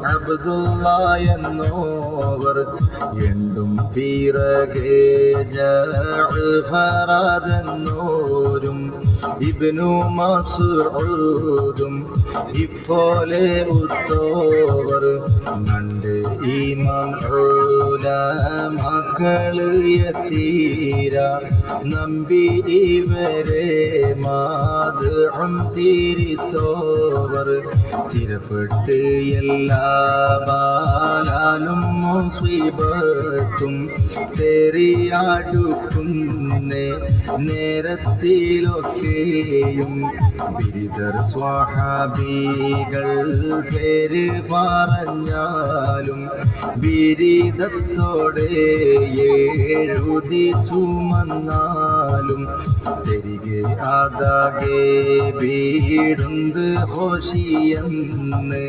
അബ്ദുള്ള എന്നോവർ എന്തും പിറകെ ജഅഫറതെന്നോരും ഇബ്നു മസ്ഊദും ഇപ്പോലെ ഉത്തോവർ നണ്ട് ഇമാം ഉലമാക്കള് യതീര നമ്പി ഇവരെ മാദ്ഉം തിരിത്തോവർ തിരപ്പെട്ട് എല്ലാ ബാലാലും മുസീബത്തും തെറിയാടുക്കുന്നേ നേരത്തിലൊക്കെയും ബിരിദർ സ്വഹാബികൾ പേര് പറഞ്ഞാലും ബിരിദത്തോടെ എഴുതി ചുമന്നാലും തിരികെ അതാകെ വീടുണ്ട് ഹോഷിയെന്ന്